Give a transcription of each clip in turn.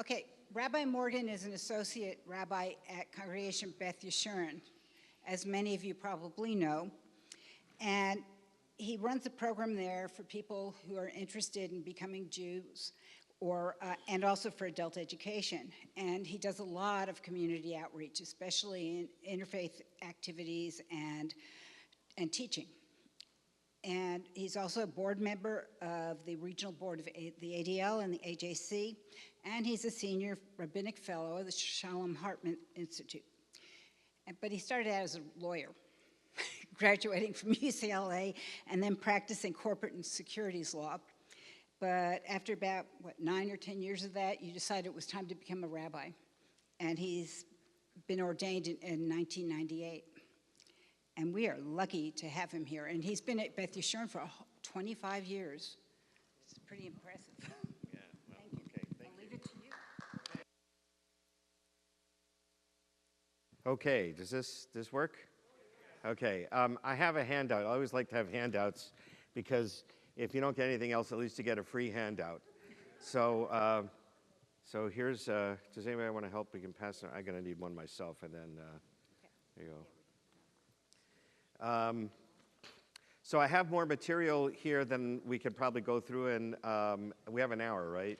Okay, Rabbi Morgen is an associate rabbi at Congregation Beth Yeshurun, as many of you probably know. And he runs a program there for people who are interested in becoming Jews, and also for adult education. And he does a lot of community outreach, especially in interfaith activities and teaching. And he's also a board member of the regional board of the ADL and the AJC, and he's a Senior Rabbinic Fellow of the Shalom Hartman Institute. But he started out as a lawyer, graduating from UCLA and then practicing corporate and securities law. But after about, 9 or 10 years of that, you decided it was time to become a rabbi. And he's been ordained in 1998. And we are lucky to have him here. And he's been at Beth Yeshurun for 25 years. It's pretty impressive. Yeah, well, thank you. Okay, thank I'll leave it to you. Okay, does this work? Okay, I have a handout. I always like to have handouts because if you don't get anything else, at least you get a free handout. So, here's, does anybody want to help? We can pass it. I'm going to need one myself, and then there you go. So I have more material here than we could probably go through, and we have an hour, right?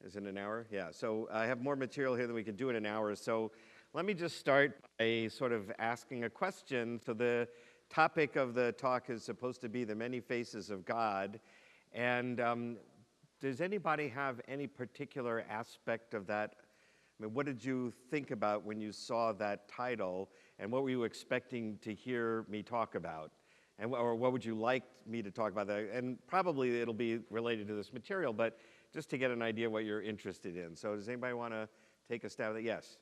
Is it an hour? Yeah, so I have more material here than we could do in an hour. So let me just start by sort of asking a question. So the topic of the talk is supposed to be the many faces of God. And does anybody have any particular aspect of that? I mean, what did you think about when you saw that title, and what were you expecting to hear me talk about? Or what would you like me to talk about? And probably it'll be related to this material, but just to get an idea what you're interested in. So does anybody want to take a stab at it? Yes.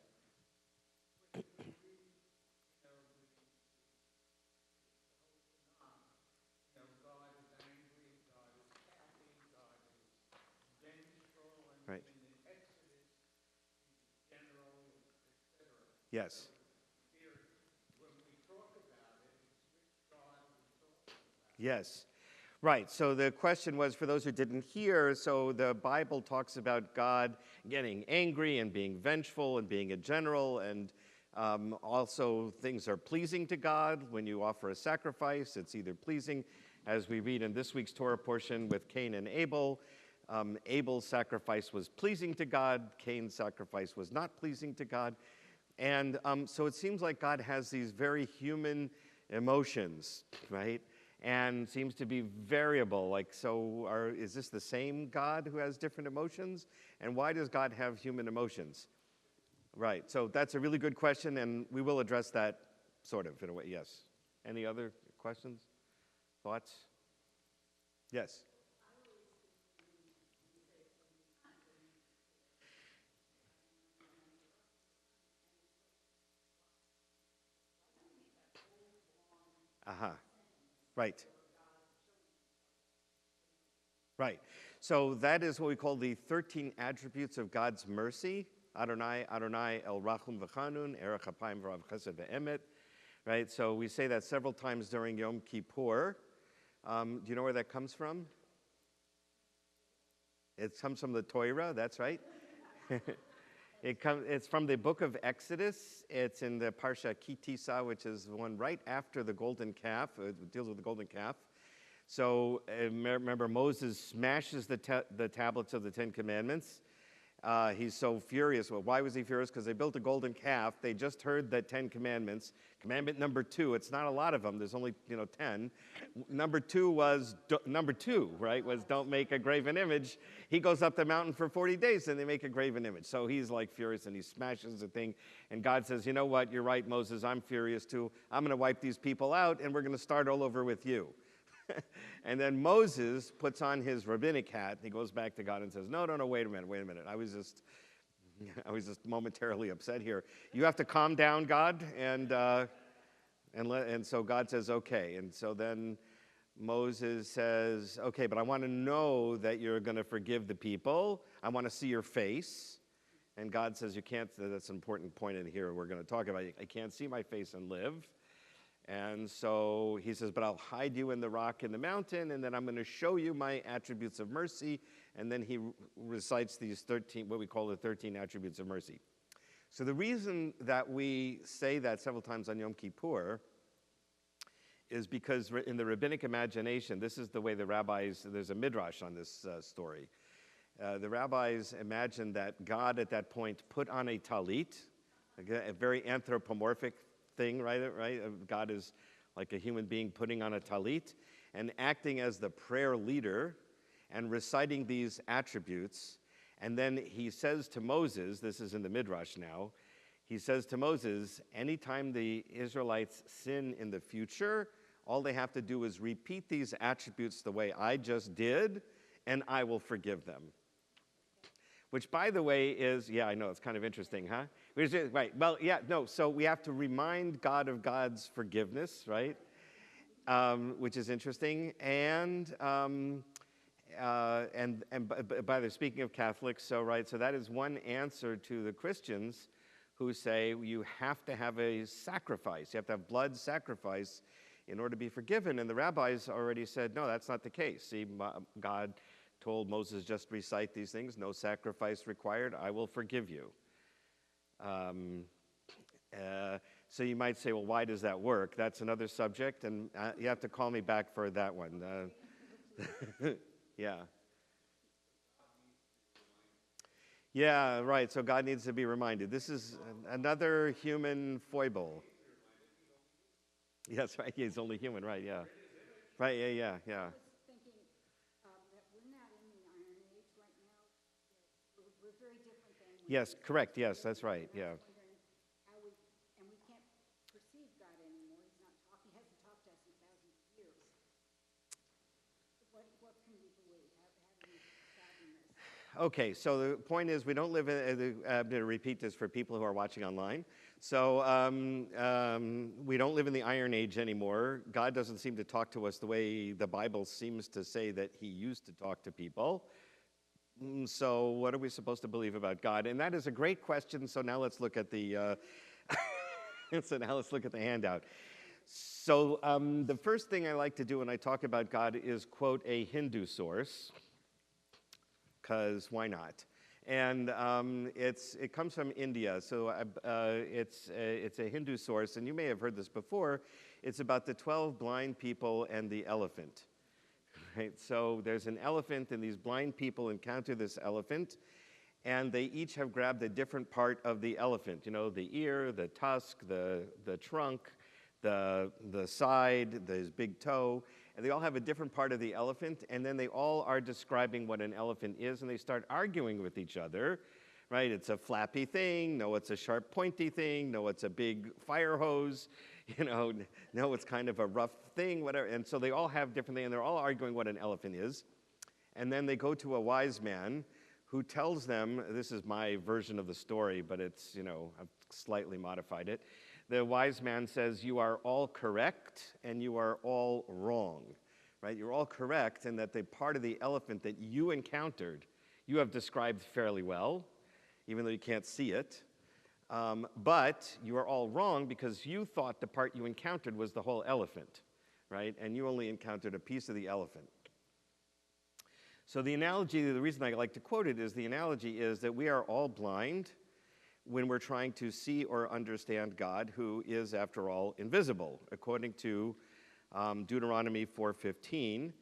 Right. Yes. Yes. Right. So the question was, for those who didn't hear, so the Bible talks about God getting angry and being vengeful and being a general, and also things are pleasing to God. When you offer a sacrifice, it's either pleasing, as we read in this week's Torah portion with Cain and Abel. Abel's sacrifice was pleasing to God. Cain's sacrifice was not pleasing to God. And so it seems like God has these very human emotions, right? And seems to be variable. Like, so is this the same God who has different emotions? And why does God have human emotions? Right, so that's a really good question, and we will address that sort of in a way, yes. Any other questions, thoughts? Yes. Right. Right. So that is what we call the 13 attributes of God's mercy. Adonai, Adonai, El Rachum V'Chanun, Erech Hapayim V'Rav Chesed V'Emet. Right. So we say that several times during Yom Kippur. Do you know where that comes from? It comes from the Torah. That's right. It's from the book of Exodus. It's in the Parsha Ki Tisa, which is the one right after the golden calf. It deals with the golden calf. So remember, Moses smashes the tablets of the Ten Commandments. He's so furious. Well, why was he furious? Because they built a golden calf. They just heard the 10 Commandments. Commandment number 2, it's not a lot of them. There's only 10. Number 2 was, right, was don't make a graven image. He goes up the mountain for 40 days and they make a graven image. So he's like furious and he smashes the thing. And God says, you know what, you're right, Moses, I'm furious too. I'm going to wipe these people out and we're going to start all over with you. And then Moses puts on his rabbinic hat. He goes back to God and says, no, wait a minute. I was just momentarily upset here. You have to calm down, God. And so God says, okay. And so then Moses says, okay, but I want to know that you're going to forgive the people. I want to see your face. And God says, you can't, that's an important point in here we're going to talk about. I can't see my face and live. And so he says, but I'll hide you in the rock in the mountain, and then I'm going to show you my attributes of mercy. And then he recites these 13, what we call the 13 attributes of mercy. So the reason that we say that several times on Yom Kippur is because in the rabbinic imagination, this is the way the rabbis, there's a midrash on this story. The rabbis imagined that God at that point put on a talit, a very anthropomorphic thing, right? God is like a human being putting on a talit and acting as the prayer leader and reciting these attributes. And then he says to Moses, this is in the Midrash now, he says to Moses, anytime the Israelites sin in the future, all they have to do is repeat these attributes the way I just did, and I will forgive them. Which, by the way, is, yeah, I know, it's kind of interesting, huh? Right, well, yeah, no, so we have to remind God of God's forgiveness, right? Which is interesting. And by the speaking of Catholics, so that is one answer to the Christians who say you have to have a sacrifice. You have to have blood sacrifice in order to be forgiven. And the rabbis already said, no, that's not the case. See, God told Moses, just recite these things, no sacrifice required, I will forgive you. So you might say, well, why does that work? That's another subject, and you have to call me back for that one. Yeah. Yeah, right, so God needs to be reminded. This is another human foible. Yes, right, he's only human, right, yeah. Right, yeah. Yes, correct, yes, that's right, yeah. And we can't perceive God anymore. He hasn't talked to us in thousands of years. What can we believe? How do we fathom this? Okay, so the point is we don't live in, I'm going to repeat this for people who are watching online. So we don't live in the Iron Age anymore. God doesn't seem to talk to us the way the Bible seems to say that he used to talk to people. So what are we supposed to believe about God? And that is a great question. So now let's look at the handout. So the first thing I like to do when I talk about God is quote a Hindu source, because why not? And it comes from India. So it's a Hindu source, and you may have heard this before. It's about the 12 blind people and the elephant. Right? So there's an elephant, and these blind people encounter this elephant, and they each have grabbed a different part of the elephant. You know, the ear, the tusk, the trunk, the side, the big toe, and they all have a different part of the elephant, and then they all are describing what an elephant is, and they start arguing with each other. Right? It's a flappy thing. No, it's a sharp, pointy thing. No, it's a big fire hose. You know, no, it's kind of a rough thing, whatever. And so they all have different things, and they're all arguing what an elephant is. And then they go to a wise man who tells them, this is my version of the story, but it's, you know, I've slightly modified it. The wise man says, you are all correct and you are all wrong. Right? You're all correct in that the part of the elephant that you encountered, you have described fairly well, even though you can't see it. But you are all wrong because you thought the part you encountered was the whole elephant, right? And you only encountered a piece of the elephant. So the analogy, the reason I like to quote it is the analogy is that we are all blind when we're trying to see or understand God, who is, after all, invisible, according to Deuteronomy 4:15,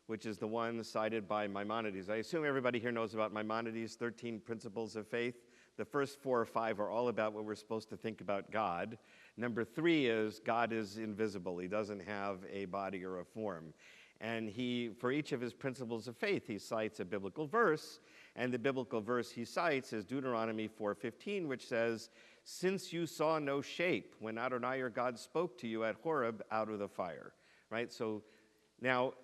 which is the one cited by Maimonides. I assume everybody here knows about Maimonides' 13 Principles of Faith. The first 4 or 5 are all about what we're supposed to think about God. Number 3 is God is invisible. He doesn't have a body or a form. And for each of his principles of faith, he cites a biblical verse. And the biblical verse he cites is Deuteronomy 4:15, which says, since you saw no shape when Adonai your God spoke to you at Horeb out of the fire. Right? So now,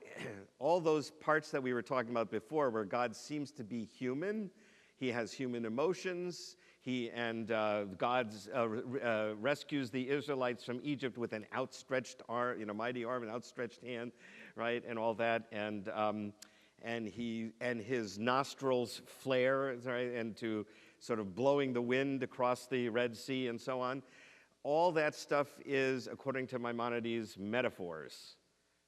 all those parts that we were talking about before where God seems to be human, he has human emotions, God rescues the Israelites from Egypt with an outstretched arm, mighty arm, an outstretched hand, right, and all that, and his nostrils flare, right, and to sort of blowing the wind across the Red Sea and so on. all that stuff is, according to Maimonides, metaphors,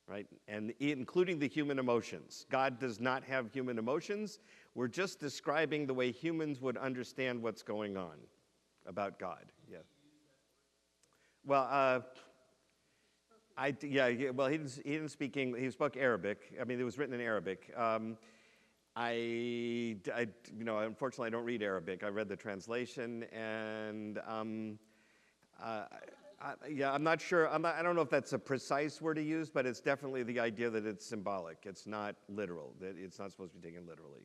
right? And including the human emotions. God does not have human emotions. We're just describing the way humans would understand what's going on about God. Yeah. Well, well, he didn't speak English. He spoke Arabic. I mean, it was written in Arabic. Unfortunately, I don't read Arabic. I read the translation, and I'm not sure. I don't know if that's a precise word to use, but it's definitely the idea that it's symbolic. It's not literal. That it's not supposed to be taken literally.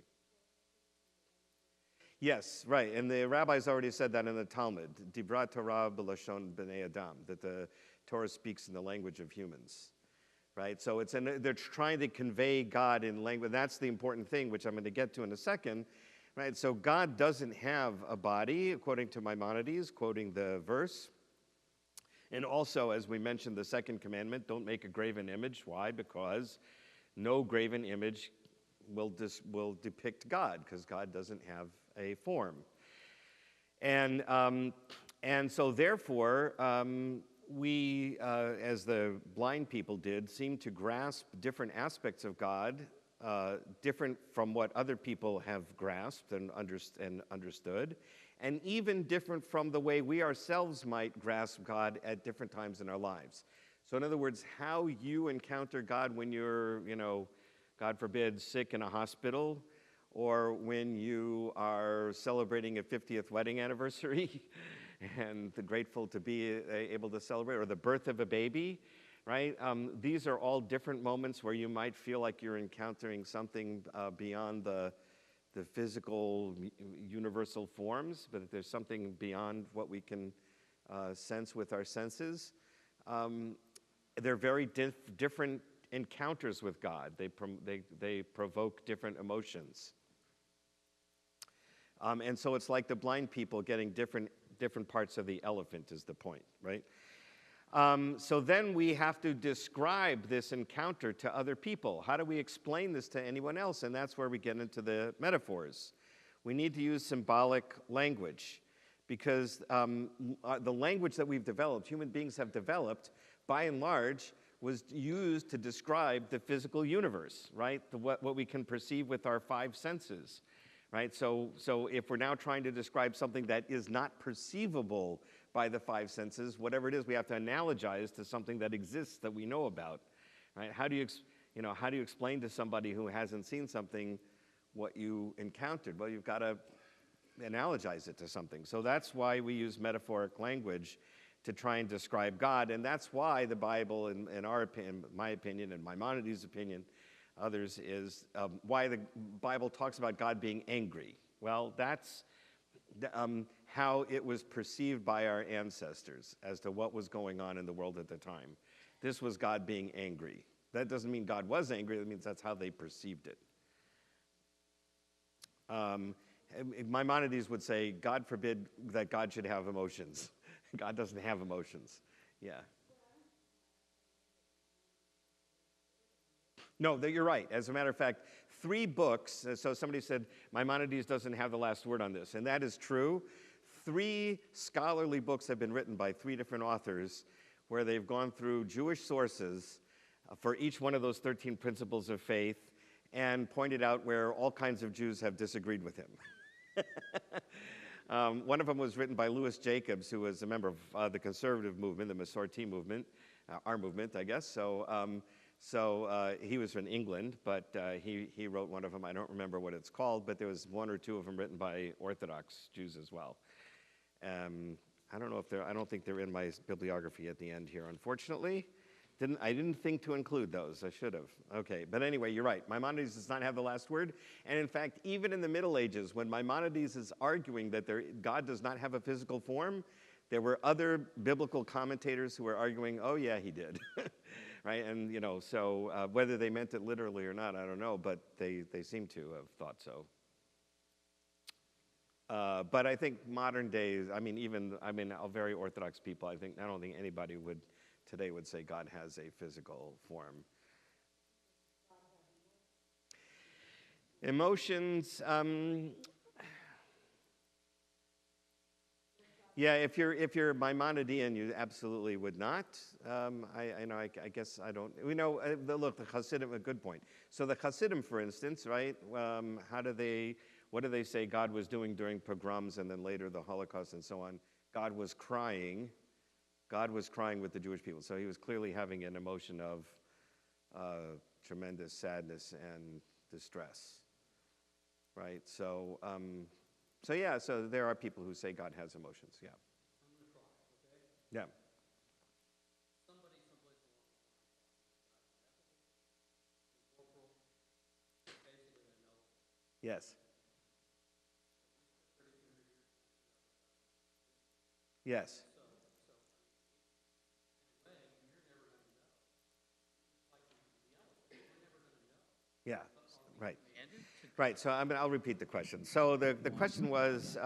Yes, right. And the rabbis already said that in the Talmud, Dibra Torah b'lashon b'nei Adam, that the Torah speaks in the language of humans. Right? So they're trying to convey God in language. That's the important thing, which I'm going to get to in a second. Right? So God doesn't have a body, according to Maimonides, quoting the verse. And also, as we mentioned, the second commandment, don't make a graven image. Why? Because no graven image will depict God, because God doesn't have a form. And so therefore, we, as the blind people did, seem to grasp different aspects of God, different from what other people have grasped and understood, and even different from the way we ourselves might grasp God at different times in our lives. So in other words, how you encounter God when you're, God forbid, sick in a hospital, or when you are celebrating a 50th wedding anniversary, and grateful to be able to celebrate, or the birth of a baby, right? These are all different moments where you might feel like you're encountering something beyond the physical, universal forms, but there's something beyond what we can sense with our senses. They're very different encounters with God. They provoke different emotions. And so it's like the blind people getting different parts of the elephant is the point, right? So then we have to describe this encounter to other people. How do we explain this to anyone else? And that's where we get into the metaphors. We need to use symbolic language, because the language that we've developed, human beings have developed, by and large, was used to describe the physical universe, right? What we can perceive with our five senses. Right? So if we're now trying to describe something that is not perceivable by the five senses, whatever it is, we have to analogize to something that exists that we know about. Right? How do you explain to somebody who hasn't seen something what you encountered? Well, you've got to analogize it to something. So that's why we use metaphoric language to try and describe God, and that's why the Bible, in our opinion, my opinion, and Maimonides' opinion, others, is why the Bible talks about God being angry. Well, that's how it was perceived by our ancestors as to what was going on in the world at the time. This was God being angry. That doesn't mean God was angry. That means that's how they perceived it. Maimonides would say, God forbid that God should have emotions. God doesn't have emotions. Yeah. No, you're right. As a matter of fact, 3 books, so somebody said Maimonides doesn't have the last word on this, and that is true. 3 scholarly books have been written by 3 different authors where they've gone through Jewish sources for each one of those 13 principles of faith and pointed out where all kinds of Jews have disagreed with him. One of them was written by Louis Jacobs, who was a member of the conservative movement, the Masorti movement, our movement, I guess. So he was from England, but he wrote one of them. I don't remember what it's called, but there was 1 or 2 of them written by Orthodox Jews as well. I don't think they're in my bibliography at the end here, unfortunately. I didn't think to include those. I should have. Okay, but anyway, you're right. Maimonides does not have the last word. And in fact, even in the Middle Ages, when Maimonides is arguing that God does not have a physical form, there were other biblical commentators who were arguing, oh yeah, he did. Right? And so whether they meant it literally or not, I don't know, but they seem to have thought so. But I think modern days, very Orthodox people, I don't think anybody today would say God has a physical form. Emotions, Yeah, if you're Maimonidean, you absolutely would not. I guess I don't. We know. Look, the Hasidim. A good point. So the Hasidim, for instance, right? What do they say God was doing during pogroms and then later the Holocaust and so on? God was crying. God was crying with the Jewish people. So he was clearly having an emotion of tremendous sadness and distress, right? So there are people who say God has emotions, yeah. I'm going to try, okay? Yeah. Somebody someplace along the line, basically I know Yes. 3,200 years. Yes. So in a way, you're never going to know. It's like the elephant. We're never going to know. Yeah. Right. Right. So I'll repeat the question. So the question was.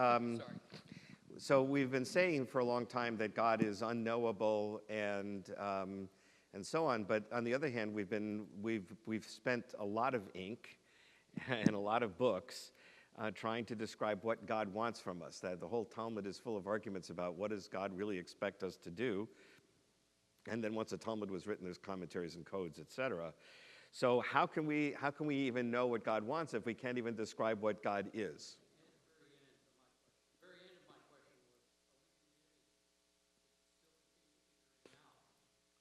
So we've been saying for a long time that God is unknowable and so on. But on the other hand, we've spent a lot of ink and a lot of books trying to describe what God wants from us. That the whole Talmud is full of arguments about what does God really expect us to do. And then once the Talmud was written, there's commentaries and codes, etc. So how can we even know what God wants if we can't even describe what God is? The very end of my question was,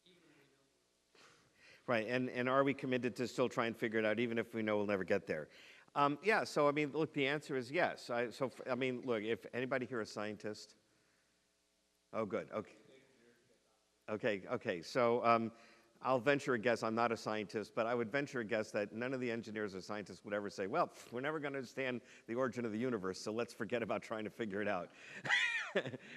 even when we know. Right, and are we committed to still try and figure it out, even if we know we'll never get there? Yeah, so I mean, look, the answer is yes. Look, if anybody here is a scientist? Oh, good, okay. So I'll venture a guess, I'm not a scientist, but I would venture a guess that none of the engineers or scientists would ever say, well, we're never going to understand the origin of the universe, so let's forget about trying to figure it out.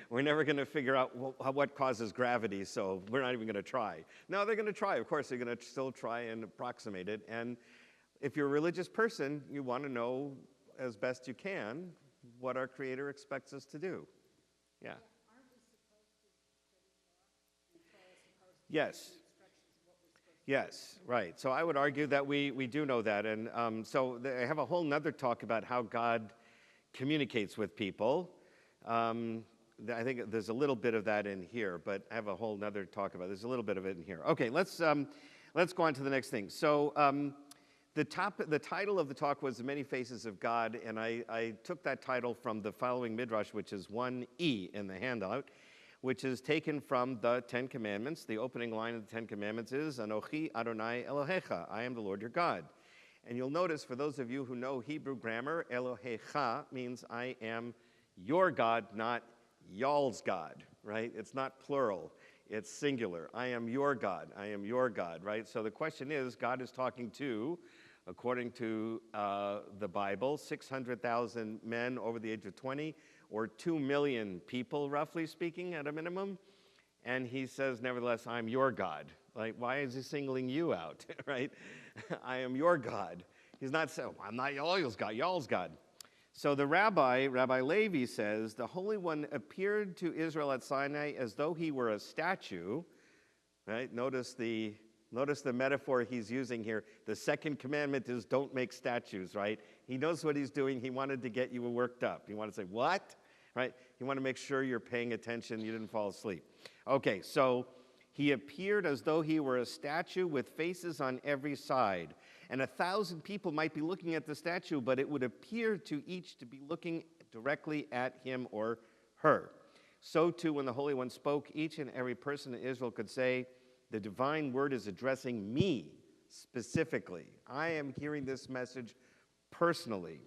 We're never going to figure out what causes gravity, so we're not even going to try. No, they're going to try. Of course, they're going to still try and approximate it. And if you're a religious person, you want to know as best you can what our Creator expects us to do. Yeah. Aren't we supposed to study law? And Torah is supposed to Yes. give instructions of what we're supposed to do? Yes, right. So I would argue that we do know that. And I have a whole nother talk about how God communicates with people. I think there's a little bit of that in here, but I have a whole nother talk about it. There's a little bit of it in here. Okay, let's go on to the next thing. So the title of the talk was The Many Faces of God, and I took that title from the following midrash, which is 1E in the handout, which is taken from the Ten Commandments. The opening line of the Ten Commandments is, Anochi Adonai Elohecha, I am the Lord your God. And you'll notice, for those of you who know Hebrew grammar, Elohecha means I am your God, not y'all's God, right? It's not plural, it's singular. I am your God, right? So the question is, God is talking to, according to the Bible, 600,000 men over the age of 20, or 2 million people, roughly speaking, at a minimum. And he says, nevertheless, I'm your God. Like, why is he singling you out, right? I am your God. He's not saying, I'm not y'all's God. So the Rabbi Levi says, the Holy One appeared to Israel at Sinai as though he were a statue, right? Notice the metaphor he's using here. The second commandment is don't make statues, right? He knows what he's doing. He wanted to get you worked up. He wanted to say, what? Right? He wanted to make sure you're paying attention, you didn't fall asleep. Okay, so he appeared as though he were a statue with faces on every side. And 1,000 people might be looking at the statue, but it would appear to each to be looking directly at him or her. So too, when the Holy One spoke, each and every person in Israel could say, the divine word is addressing me specifically. I am hearing this message personally.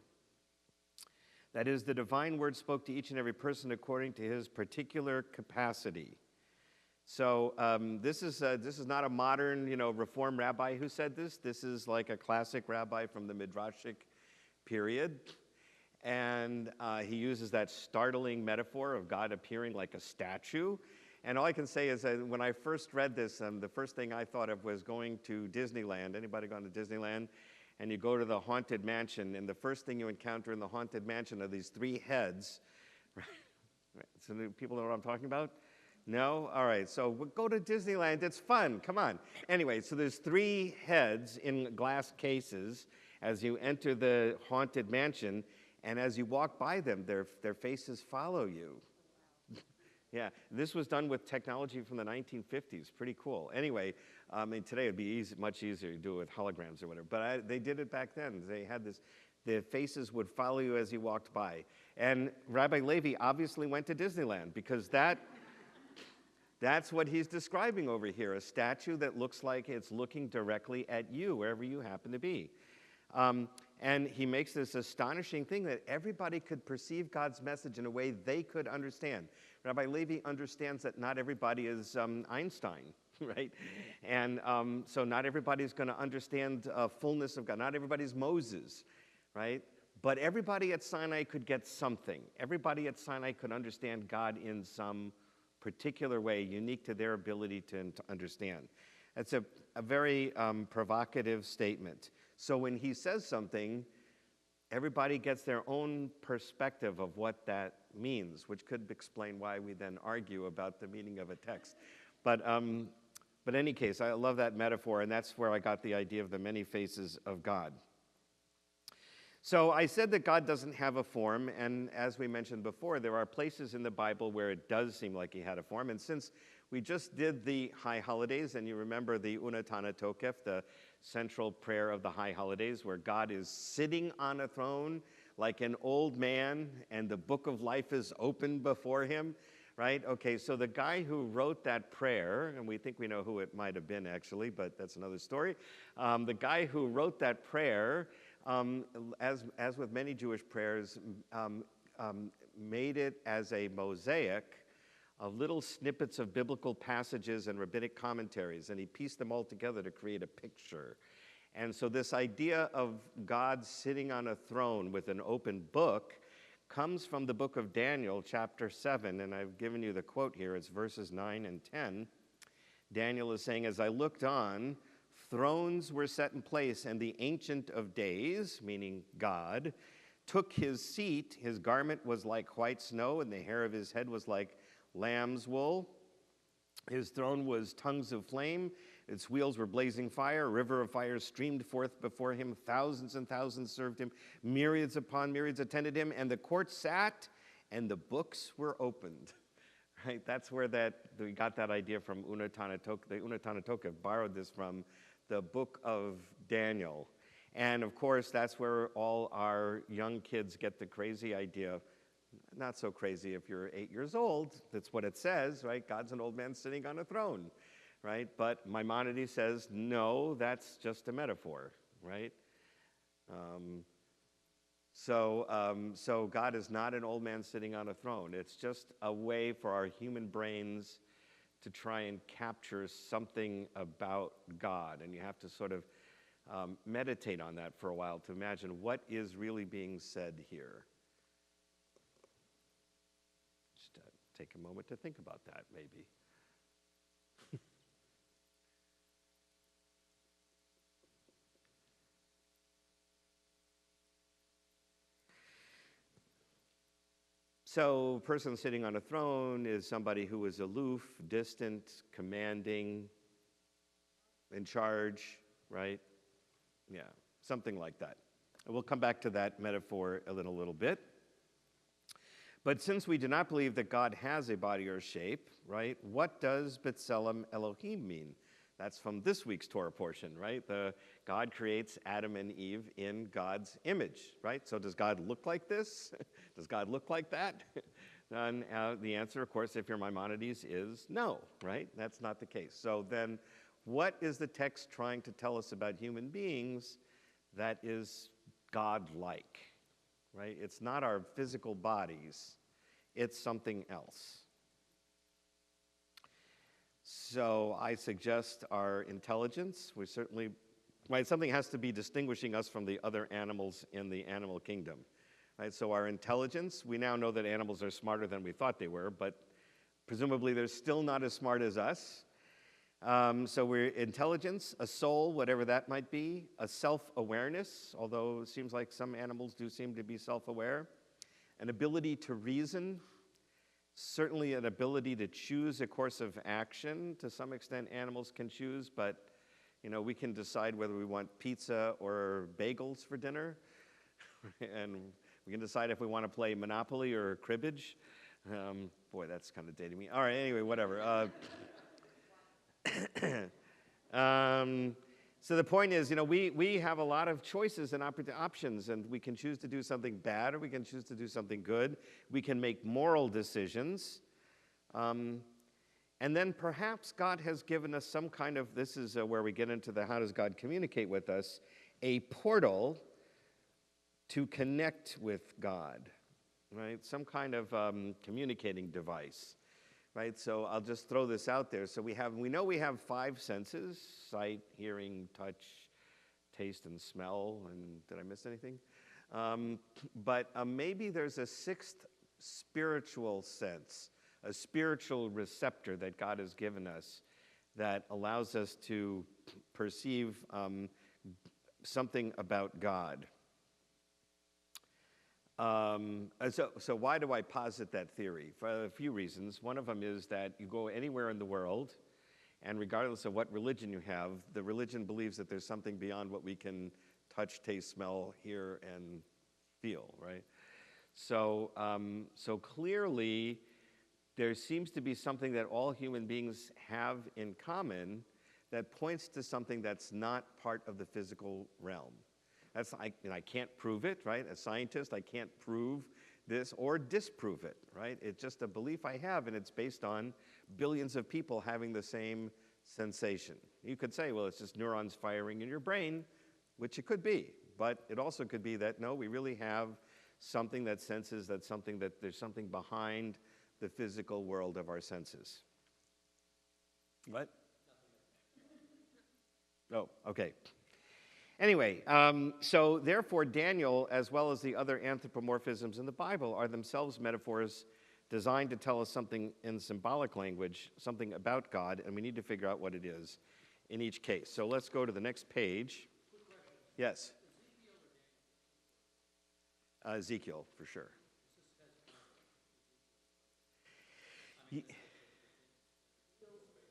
That is, the divine word spoke to each and every person according to his particular capacity. So this is not a modern, Reform rabbi who said this. This is like a classic rabbi from the Midrashic period. And he uses that startling metaphor of God appearing like a statue. And all I can say is that when I first read this, the first thing I thought of was going to Disneyland. Anybody gone to Disneyland? And you go to the Haunted Mansion, and the first thing you encounter in the Haunted Mansion are these 3 heads. Right? So people know what I'm talking about? No? All right, so we'll go to Disneyland. It's fun. Come on. Anyway, so there's 3 heads in glass cases as you enter the Haunted Mansion, and as you walk by them, their faces follow you. Yeah, this was done with technology from the 1950s. Pretty cool. Anyway, I mean, today it'd be much easier to do it with holograms or whatever. But they did it back then. They had this, the faces would follow you as you walked by. And Rabbi Levi obviously went to Disneyland because that's what he's describing over here, a statue that looks like it's looking directly at you, wherever you happen to be. And he makes this astonishing thing that everybody could perceive God's message in a way they could understand. Rabbi Levi understands that not everybody is Einstein, right? And so not everybody's going to understand fullness of God. Not everybody's Moses, right? But everybody at Sinai could get something. Everybody at Sinai could understand God in some particular way, unique to their ability to understand. That's a very provocative statement. So when he says something, everybody gets their own perspective of what that means, which could explain why we then argue about the meaning of a text. But in any case, I love that metaphor, and that's where I got the idea of the many faces of God. So I said that God doesn't have a form, and as we mentioned before, there are places in the Bible where it does seem like he had a form. And since we just did the High Holidays, and you remember the Unatana Tokef, the central prayer of the High Holidays, where God is sitting on a throne like an old man, and the book of life is open before him, right? Okay, so the guy who wrote that prayer, and we think we know who it might have been actually, but that's another story. The guy who wrote that prayer, as with many Jewish prayers, made it as a mosaic of little snippets of biblical passages and rabbinic commentaries, and he pieced them all together to create a picture. And so this idea of God sitting on a throne with an open book comes from the book of Daniel, chapter 7, and I've given you the quote here. It's verses 9 and 10. Daniel is saying, "As I looked on, thrones were set in place, and the Ancient of Days," meaning God, "took his seat. His garment was like white snow, and the hair of his head was like lamb's wool. His throne was tongues of flame. Its wheels were blazing fire. A river of fire streamed forth before him. Thousands and thousands served him. Myriads upon myriads attended him. And the court sat, and the books were opened." Right? That's where we got that idea from Unatana Tokef. The Unatana Tokef borrowed this from the book of Daniel. And of course, that's where all our young kids get the crazy idea. Not so crazy if you're 8 years old. That's what it says, right? God's an old man sitting on a throne, right? But Maimonides says, no, that's just a metaphor, right? So God is not an old man sitting on a throne. It's just a way for our human brains to try and capture something about God. And you have to sort of meditate on that for a while to imagine what is really being said here. Just take a moment to think about that, maybe. So, a person sitting on a throne is somebody who is aloof, distant, commanding, in charge, right? Yeah, something like that. And we'll come back to that metaphor in a little bit. But since we do not believe that God has a body or shape, right, what does B'Tselem Elohim mean? That's from this week's Torah portion, right? God creates Adam and Eve in God's image, right? So does God look like this? Does God look like that? And the answer, of course, if you're Maimonides, is no, right? That's not the case. So then what is the text trying to tell us about human beings that is God-like, right? It's not our physical bodies. It's something else. So I suggest our intelligence. We certainly, right, something has to be distinguishing us from the other animals in the animal kingdom. Right? So our intelligence, we now know that animals are smarter than we thought they were, but presumably they're still not as smart as us. So we're intelligence, a soul, whatever that might be, a self-awareness, although it seems like some animals do seem to be self-aware, an ability to reason, certainly an ability to choose a course of action. To some extent, animals can choose, but we can decide whether we want pizza or bagels for dinner, and we can decide if we want to play Monopoly or cribbage. Boy, that's kind of dating me. All right, anyway, whatever. So the point is, we have a lot of choices and options, and we can choose to do something bad or we can choose to do something good. We can make moral decisions. And then perhaps God has given us some kind of, this is where we get into the how does God communicate with us, a portal to connect with God, right? Some kind of communicating device. Right, so I'll just throw this out there. So we know we have 5 senses: sight, hearing, touch, taste, and smell. And did I miss anything? But maybe there's a 6th spiritual sense, a spiritual receptor that God has given us that allows us to perceive something about God. So why do I posit that theory? For a few reasons. One of them is that you go anywhere in the world, and regardless of what religion you have, the religion believes that there's something beyond what we can touch, taste, smell, hear, and feel, right? So clearly, there seems to be something that all human beings have in common that points to something that's not part of the physical realm. I can't prove it, right? As a scientist, I can't prove this or disprove it, right? It's just a belief I have, and it's based on billions of people having the same sensation. You could say, well, it's just neurons firing in your brain, which it could be, but it also could be that, no, we really have something that senses that there's something behind the physical world of our senses. What? Oh, okay. Anyway, so therefore Daniel, as well as the other anthropomorphisms in the Bible, are themselves metaphors designed to tell us something in symbolic language, something about God, and we need to figure out what it is in each case. So let's go to the next page. Yes? Ezekiel, for sure.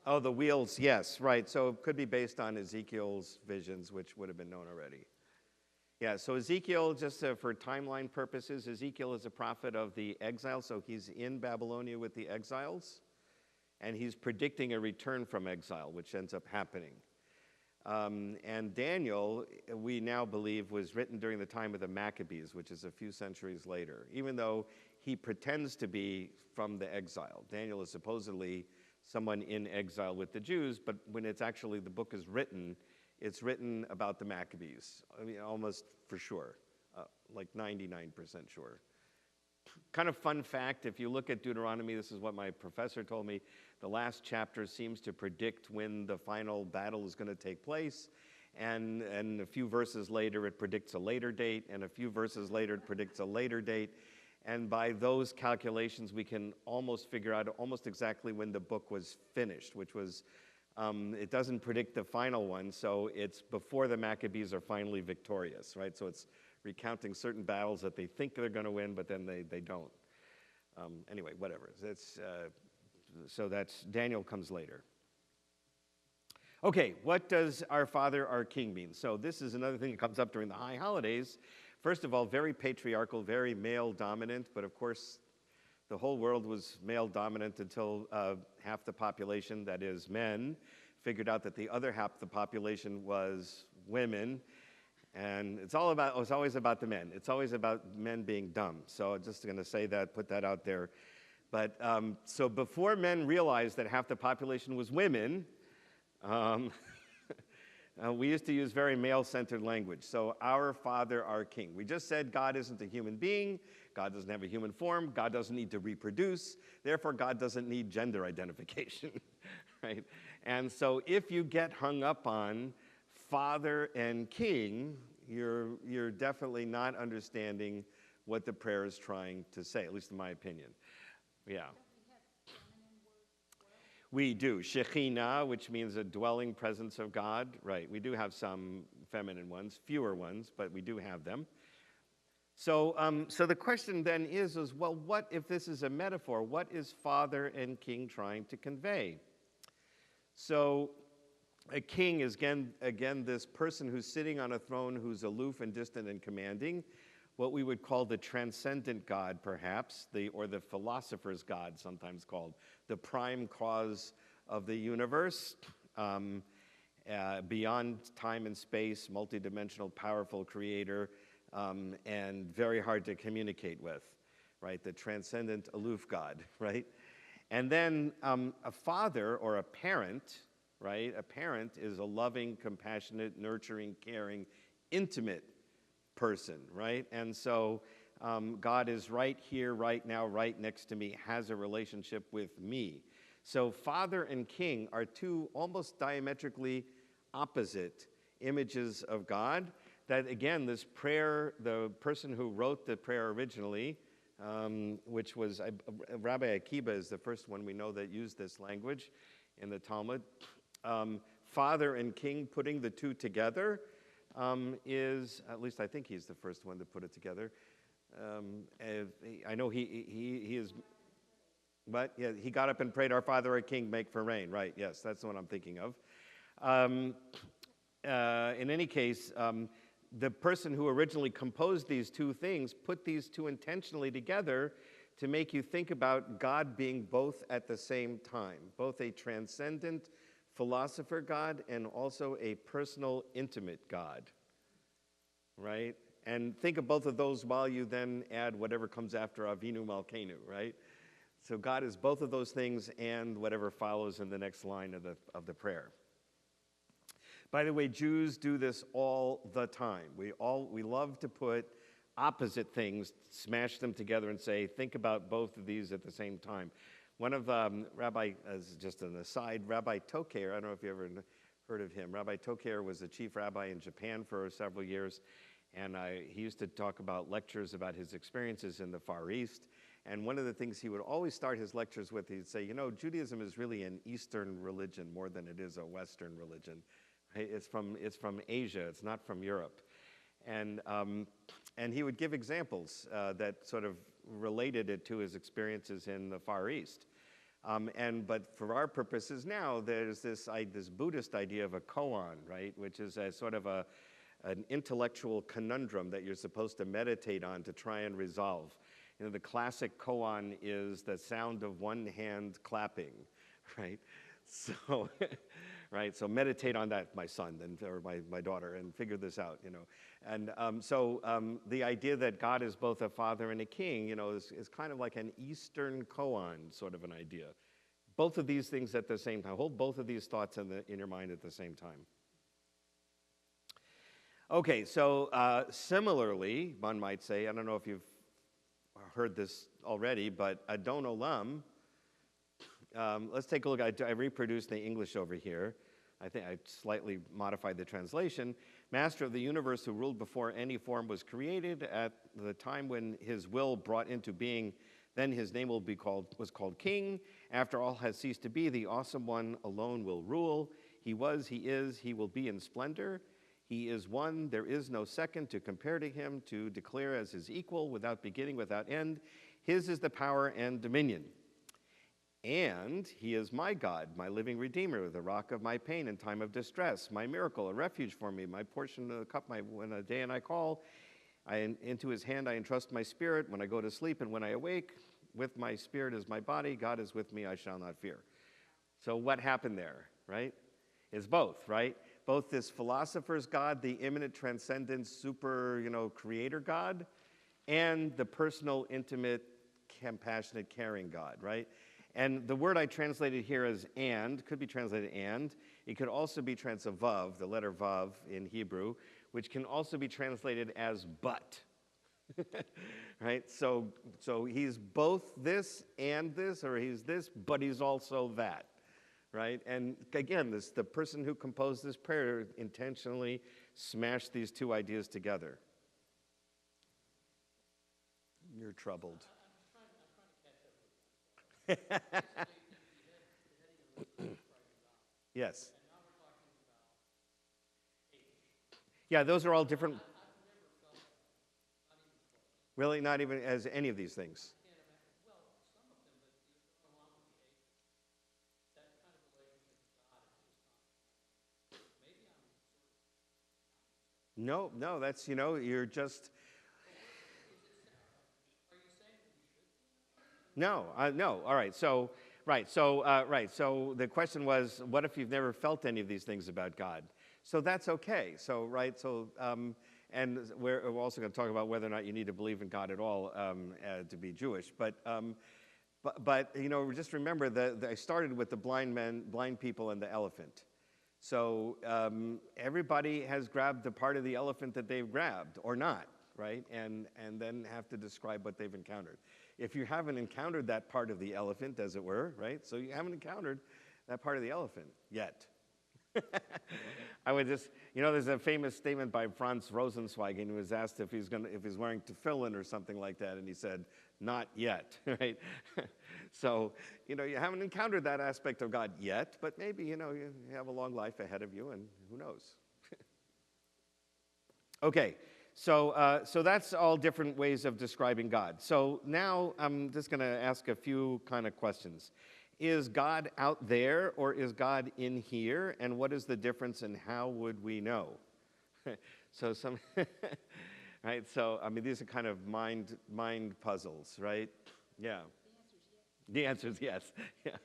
Oh, the wheels, yes, right. So it could be based on Ezekiel's visions, which would have been known already. Yeah, so Ezekiel, just for timeline purposes, Ezekiel is a prophet of the exile, so he's in Babylonia with the exiles, and he's predicting a return from exile, which ends up happening. And Daniel, we now believe, was written during the time of the Maccabees, which is a few centuries later, even though he pretends to be from the exile. Daniel is supposedly someone in exile with the Jews, but when it's actually, the book is written, it's written about the Maccabees. I mean, almost for sure, like 99% sure. Kind of fun fact, if you look at Deuteronomy, this is what my professor told me, the last chapter seems to predict when the final battle is going to take place, and a few verses later it predicts a later date, and a few verses later it predicts a later date. And by those calculations, we can almost figure out almost exactly when the book was finished, which was, it doesn't predict the final one, so it's before the Maccabees are finally victorious, right? So it's recounting certain battles that they think they're going to win, but then they don't. Anyway, whatever. So that's, Daniel comes later. Okay, what does our Father, our King mean? So this is another thing that comes up during the high holidays. First of all, very patriarchal, very male-dominant, but of course, the whole world was male-dominant until half the population, that is men, figured out that the other half of the population was women, and it's always about the men. It's always about men being dumb. So I'm just going to say that, put that out there. But so before men realized that half the population was women, we used to use very male-centered language. So, our Father, our King. We just said God isn't a human being. God doesn't have a human form. God doesn't need to reproduce. Therefore, God doesn't need gender identification, right? And so, if you get hung up on Father and King, you're definitely not understanding what the prayer is trying to say, at least in my opinion. Yeah. We do. Shekhinah, which means a dwelling presence of God. Right, we do have some feminine ones, fewer ones, but we do have them. So the question then is, well, what if this is a metaphor? What is Father and King trying to convey? So a king is, again, this person who's sitting on a throne who's aloof and distant and commanding, what we would call the transcendent God, perhaps, or the philosopher's God, sometimes called, the prime cause of the universe, beyond time and space, multidimensional, powerful creator, and very hard to communicate with, right? The transcendent, aloof God, right? And then a father or a parent, right? A parent is a loving, compassionate, nurturing, caring, intimate person, right? And so God is right here, right now, right next to me, has a relationship with me. So father and king are two almost diametrically opposite images of God. That, again, this prayer, the person who wrote the prayer originally, which was Rabbi Akiba is the first one we know that used this language in the Talmud. Father and king, putting the two together, is, at least I think he's the first one to put it together. I know he is, but yeah, he got up and prayed, "Our Father, our King, make for rain." Right? Yes, that's the one I'm thinking of. In any case, the person who originally composed these two things put these two intentionally together to make you think about God being both at the same time, both a transcendent philosopher God and also a personal, intimate God, right? And think of both of those while you then add whatever comes after Avinu Malkeinu, right? So God is both of those things and whatever follows in the next line of the prayer. By the way, Jews do this all the time. We love to put opposite things, smash them together and say, think about both of these at the same time. One of Rabbi, as just an aside, Rabbi Toker, I don't know if you ever heard of him. Rabbi Toker was the chief rabbi in Japan for several years, and he used to talk about lectures about his experiences in the Far East. And one of the things he would always start his lectures with, he'd say, Judaism is really an Eastern religion more than it is a Western religion. It's from Asia. It's not from Europe, and he would give examples that sort of related it to his experiences in the Far East. But for our purposes now, there's this Buddhist idea of a koan, right, which is a sort of an intellectual conundrum that you're supposed to meditate on to try and resolve. The classic koan is the sound of one hand clapping, right? So. Right, so meditate on that, my son or my daughter, and figure this out, And so the idea that God is both a father and a king, is kind of like an Eastern koan sort of an idea. Both of these things at the same time. Hold both of these thoughts in your mind at the same time. Okay, so similarly, one might say, I don't know if you've heard this already, but Adon Olam. Let's take a look. I reproduced the English over here. I think I slightly modified the translation. Master of the universe who ruled before any form was created, at the time when his will brought into being, then his name was called King. After all has ceased to be, the awesome one alone will rule. He was, he is, he will be in splendor. He is one, there is no second to compare to him, to declare as his equal, without beginning, without end. His is the power and dominion. And he is my God, my living Redeemer, the rock of my pain in time of distress, my miracle, a refuge for me, my portion of the cup, when a day and I call. Into his hand I entrust my spirit when I go to sleep and when I awake. With my spirit is my body. God is with me, I shall not fear. So what happened there, right? Is both, right? Both this philosopher's God, the immanent, transcendent, super, creator God, and the personal, intimate, compassionate, caring God, right? And the word I translated here as and, could be translated and. It could also be translated vav, the letter vav in Hebrew, which can also be translated as but. Right? So he's both this and this, or he's this, but he's also that. Right? And again, the person who composed this prayer intentionally smashed these two ideas together. You're troubled. Yes. Yeah, those are all different. Really, not even as any of these things. No, that's, you're just, No, no. All right. So the question was, what if you've never felt any of these things about God? So that's okay. So, right. So, and we're also going to talk about whether or not you need to believe in God at all to be Jewish. But just remember that I started with the blind people, and the elephant. So everybody has grabbed the part of the elephant that they've grabbed, or not, right? And then have to describe what they've encountered. If you haven't encountered that part of the elephant, as it were, right? So you haven't encountered that part of the elephant yet. I would just, there's a famous statement by Franz Rosenzweig. He was asked if he's wearing tefillin or something like that, and he said, "Not yet," right? So, you haven't encountered that aspect of God yet, but maybe, you have a long life ahead of you, and who knows? Okay. So that's all different ways of describing God. So now I'm just going to ask a few kind of questions. Is God out there, or is God in here? And what is the difference, and how would we know? Right? So, these are kind of mind puzzles, right? Yeah. The answer is yes. Yeah.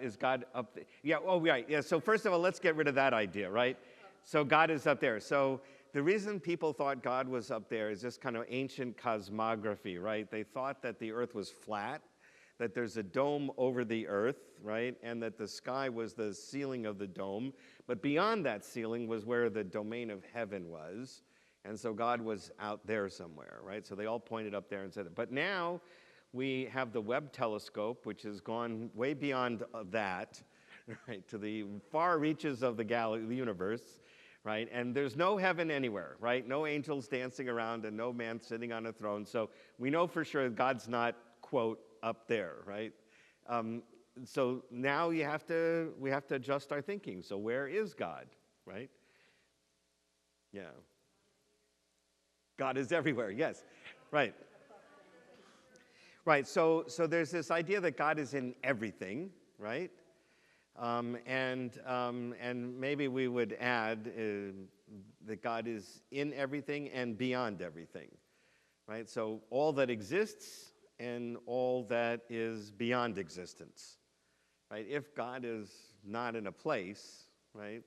Is God up there? Yeah, oh, right. Yeah, so first of all, let's get rid of that idea, right? So God is up there. So the reason people thought God was up there is just kind of ancient cosmography, right? They thought that the earth was flat, that there's a dome over the earth, right? And that the sky was the ceiling of the dome. But beyond that ceiling was where the domain of heaven was. And so God was out there somewhere, right? So they all pointed up there and said it. But now we have the Webb telescope, which has gone way beyond that, right? To the far reaches of the universe. Right? And there's no heaven anywhere, right? No angels dancing around and no man sitting on a throne. So we know for sure God's not, quote, up there, right? So now we have to adjust our thinking. So where is God, right? Yeah. God is everywhere, yes. Right. Right, so there's this idea that God is in everything, right? And maybe we would add that God is in everything and beyond everything, right? So all that exists and all that is beyond existence, right? If God is not in a place, right?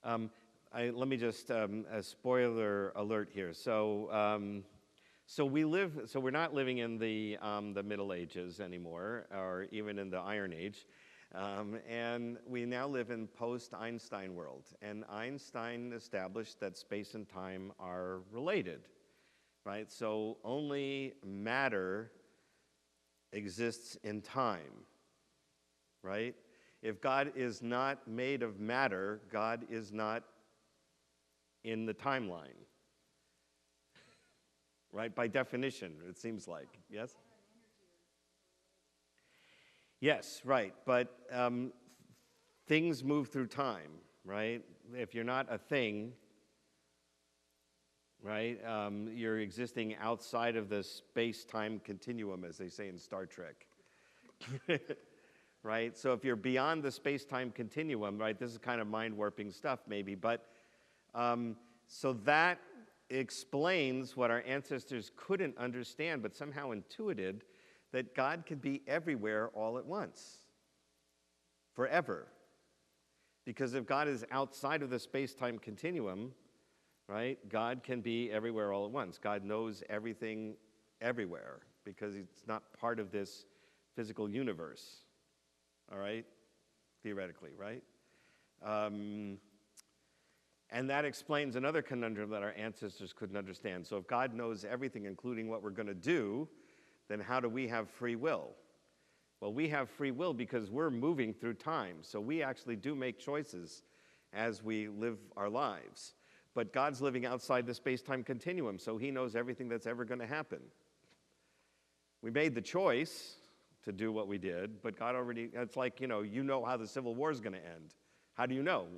Let me just a spoiler alert here. So we're not living in the Middle Ages anymore, or even in the Iron Age. And we now live in post-Einstein world. And Einstein established that space and time are related, right? So only matter exists in time, right? If God is not made of matter, God is not in the timeline, right? By definition, it seems like, yes? Yes, right, but things move through time, right? If you're not a thing, right, you're existing outside of the space-time continuum, as they say in Star Trek, right? So if you're beyond the space-time continuum, right, this is kind of mind-warping stuff maybe, but so that explains what our ancestors couldn't understand, but somehow intuited, that God can be everywhere all at once, forever. Because if God is outside of the space-time continuum, right, God can be everywhere all at once. God knows everything everywhere because it's not part of this physical universe, all right, theoretically, right? And that explains another conundrum that our ancestors couldn't understand. So if God knows everything, including what we're going to do, then how do we have free will? Well, we have free will because we're moving through time. So we actually do make choices as we live our lives. But God's living outside the space-time continuum, so he knows everything that's ever going to happen. We made the choice to do what we did, but God already, it's like, you know how the Civil War is going to end. How do you know?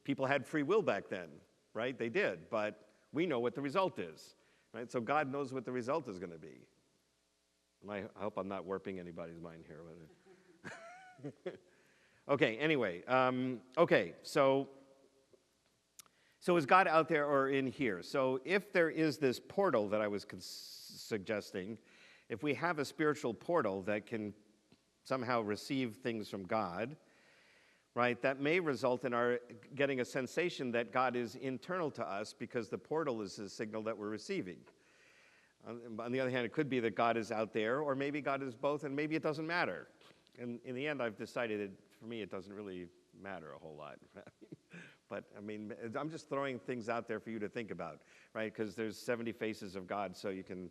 People had free will back then, right? They did, but we know what the result is, right? So God knows what the result is going to be. I hope I'm not warping anybody's mind here. Okay, anyway. So is God out there or in here? So if there is this portal that I was suggesting, If we have a spiritual portal that can somehow receive things from God, right, that may result in our getting a sensation that God is internal to us because the portal is a signal that we're receiving. On the other hand, it could be that God is out there, or maybe God is both, and maybe it doesn't matter. And in the end, I've decided that for me, it doesn't really matter a whole lot. But I mean, I'm just throwing things out there for you to think about, right? Because there's 70 faces of God, so you can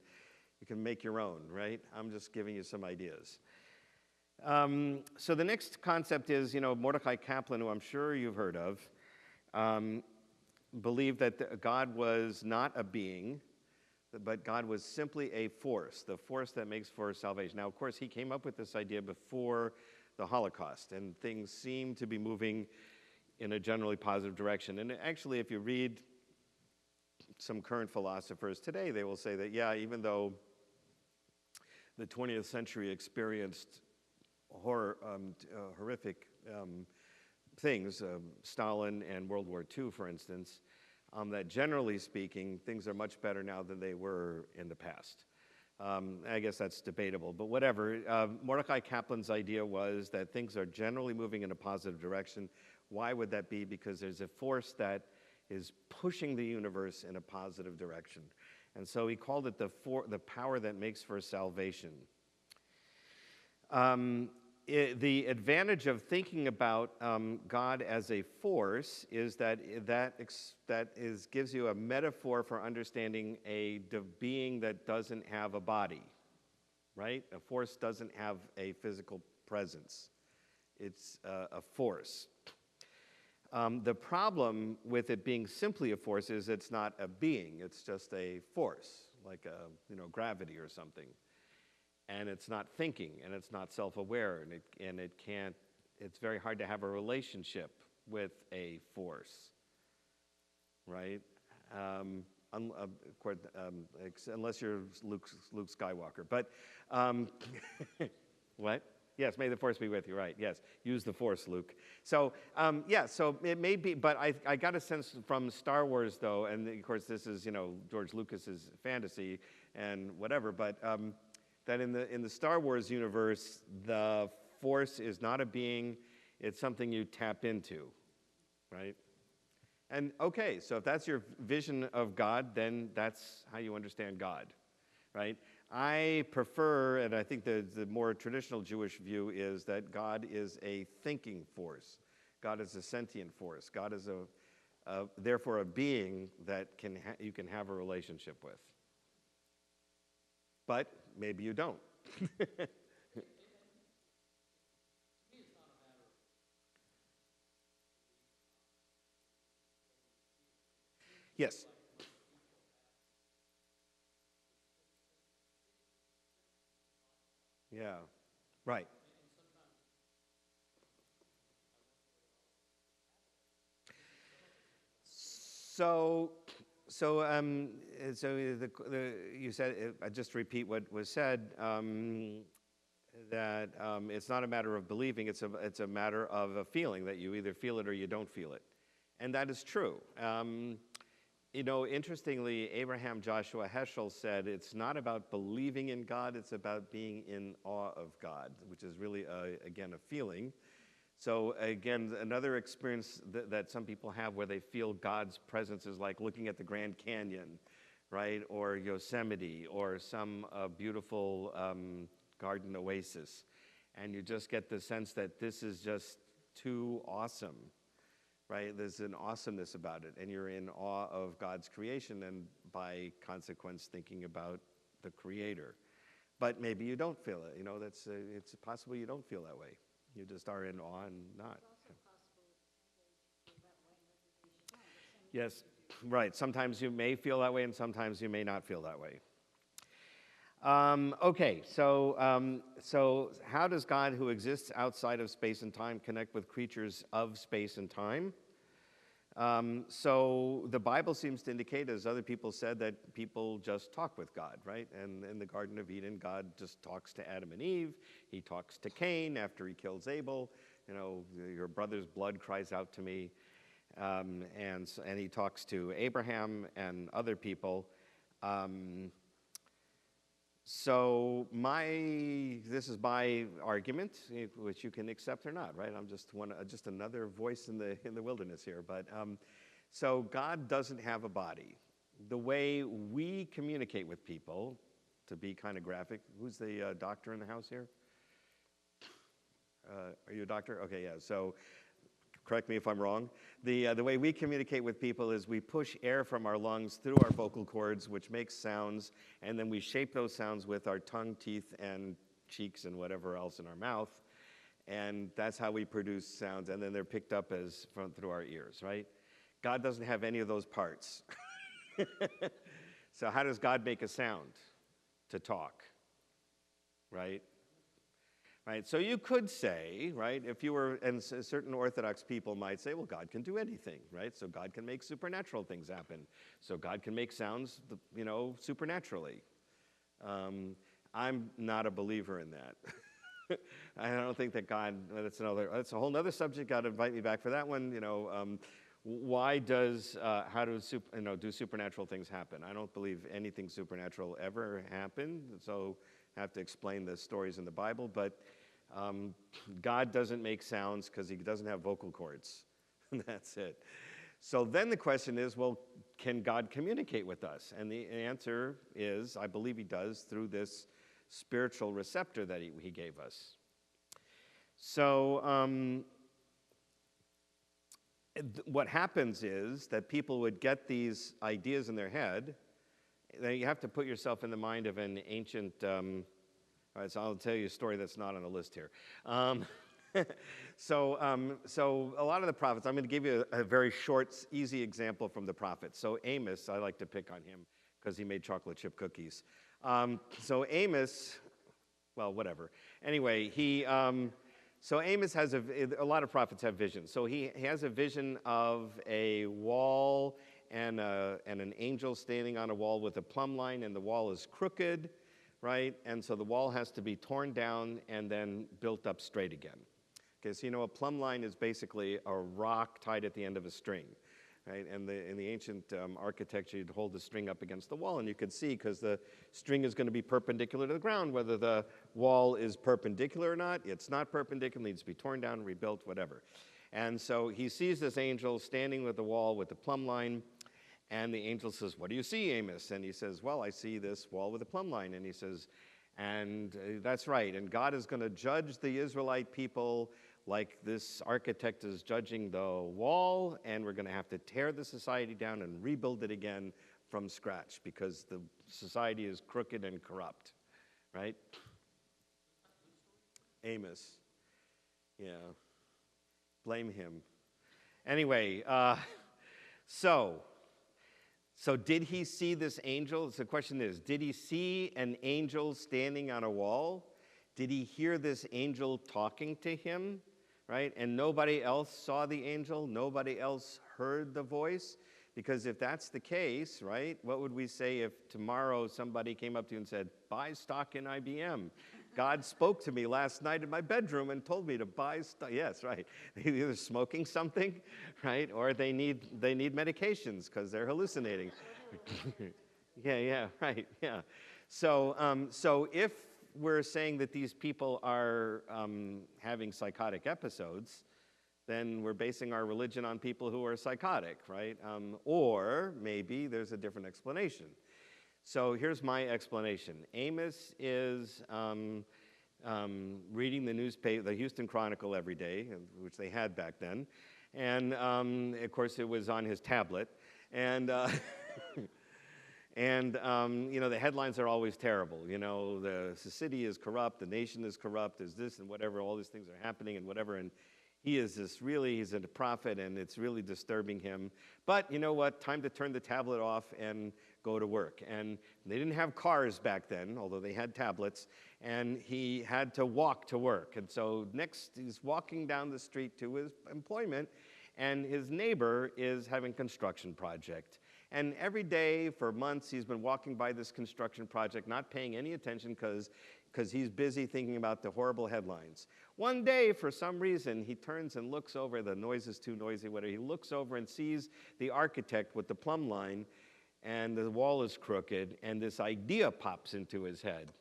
make your own, right? I'm just giving you some ideas. So the next concept is, Mordecai Kaplan, who I'm sure you've heard of, believed that God was not a being, but God was simply a force, the force that makes for salvation. Now, of course, he came up with this idea before the Holocaust, and things seem to be moving in a generally positive direction. And actually, if you read some current philosophers today, they will say that, yeah, even though the 20th century experienced horrific things, Stalin and World War II, for instance, that generally speaking, things are much better now than they were in the past. I guess that's debatable, but whatever. Mordecai Kaplan's idea was that things are generally moving in a positive direction. Why would that be? Because there's a force that is pushing the universe in a positive direction. And so he called it the power that makes for salvation. The advantage of thinking about God as a force is that gives you a metaphor for understanding a being that doesn't have a body, right? A force doesn't have a physical presence. It's a force. The problem with it being simply a force is it's not a being. It's just a force, like gravity or something. And it's not thinking, and it's not self-aware, and it can't. It's very hard to have a relationship with a force, right? Of course, unless you're Luke Skywalker. But what? Yes, may the force be with you. Right? Yes, use the force, Luke. So so it may be. But I got a sense from Star Wars, though, and of course this is George Lucas's fantasy and whatever, but. That in the Star Wars universe, the force is not a being, it's something you tap into, right? And okay, so if that's your vision of God, then that's how you understand God, right? I prefer, and I think the more traditional Jewish view is that God is a thinking force. God is a sentient force. God is therefore a being that you can have a relationship with. But maybe you don't. Yes. Yeah, right. You said, I just repeat what was said, that it's not a matter of believing, it's a matter of a feeling, that you either feel it or you don't feel it. And that is true. Interestingly, Abraham Joshua Heschel said it's not about believing in God, it's about being in awe of God, which is really, again, a feeling. So again, another experience that some people have where they feel God's presence is like looking at the Grand Canyon, right? Or Yosemite, or some beautiful garden oasis. And you just get the sense that this is just too awesome, right? There's an awesomeness about it. And you're in awe of God's creation and by consequence thinking about the Creator. But maybe you don't feel it. It's possible you don't feel that way. You just are in awe and not. Yes, right. Sometimes you may feel that way, and sometimes you may not feel that way. Okay, so how does God, who exists outside of space and time, connect with creatures of space and time? So the Bible seems to indicate, as other people said, that people just talk with God, right? And in the Garden of Eden, God just talks to Adam and Eve. He talks to Cain after he kills Abel. Your brother's blood cries out to me. And he talks to Abraham and other people. So this is my argument, which you can accept or not, right? I'm just another voice in the wilderness here. But so God doesn't have a body. The way we communicate with people, to be kind of graphic, who's the doctor in the house here? Are you a doctor? Okay, yeah. So correct me if I'm wrong. The way we communicate with people is we push air from our lungs through our vocal cords, which makes sounds, and then we shape those sounds with our tongue, teeth, and cheeks, and whatever else in our mouth, and that's how we produce sounds, and then they're picked up through our ears, right? God doesn't have any of those parts. So how does God make a sound? To talk, right? Right, so you could say, right, if you were, and certain Orthodox people might say, well, God can do anything, right? So God can make supernatural things happen. So God can make sounds, supernaturally. I'm not a believer in that. I don't think that God, that's a whole other subject. God invite me back for that one. How do supernatural things happen? I don't believe anything supernatural ever happened. So I have to explain the stories in the Bible, but God doesn't make sounds because he doesn't have vocal cords. That's it. So then the question is, well, can God communicate with us? And the answer is, I believe he does through this spiritual receptor that he gave us. So what happens is that people would get these ideas in their head. You have to put yourself in the mind of an ancient, all right, so I'll tell you a story that's not on the list here. So a lot of the prophets, I'm going to give you a very short, easy example from the prophets. So Amos, I like to pick on him because he made chocolate chip cookies. So Amos, well, whatever. Anyway, so Amos has a lot of prophets have visions. So he has a vision of a wall and an angel standing on a wall with a plumb line, and the wall is crooked, right? And so the wall has to be torn down and then built up straight again. Okay, so a plumb line is basically a rock tied at the end of a string, right? And in the ancient architecture, you'd hold the string up against the wall, and you could see, because the string is going to be perpendicular to the ground, whether the wall is perpendicular or not. It's not perpendicular, needs to be torn down, rebuilt, whatever. And so he sees this angel standing with the wall with the plumb line, and the angel says, "What do you see, Amos?" And he says, "Well, I see this wall with a plumb line." And he says, "And that's right, and God is going to judge the Israelite people like this architect is judging the wall, and we're going to have to tear the society down and rebuild it again from scratch because the society is crooked and corrupt," right? Amos. Yeah. Blame him. Anyway, so did he see this angel? So the question is, did he see an angel standing on a wall? Did he hear this angel talking to him, right? And nobody else saw the angel? Nobody else heard the voice? Because if that's the case, right, what would we say if tomorrow somebody came up to you and said, "Buy stock in IBM"? God spoke to me last night in my bedroom and told me to buy stock. Yes, right. They're either smoking something, right, or they need medications because they're hallucinating. Yeah, right, yeah. So if we're saying that these people are having psychotic episodes, then we're basing our religion on people who are psychotic, right? Or maybe there's a different explanation. So here's my explanation. Amos is reading the newspaper, the Houston Chronicle, every day, which they had back then. And, of course, it was on his tablet. And, the headlines are always terrible. The city is corrupt, the nation is corrupt, there's this and whatever, all these things are happening and whatever. And he's a prophet, and it's really disturbing him. But you know what? Time to turn the tablet off and go to work. And they didn't have cars back then, although they had tablets, and he had to walk to work. And so next, he's walking down the street to his employment, and his neighbor is having a construction project. And every day for months, he's been walking by this construction project, not paying any attention because he's busy thinking about the horrible headlines. One day, for some reason, he turns and looks over. The noise is too noisy, whatever. He looks over and sees the architect with the plumb line, and the wall is crooked, and this idea pops into his head.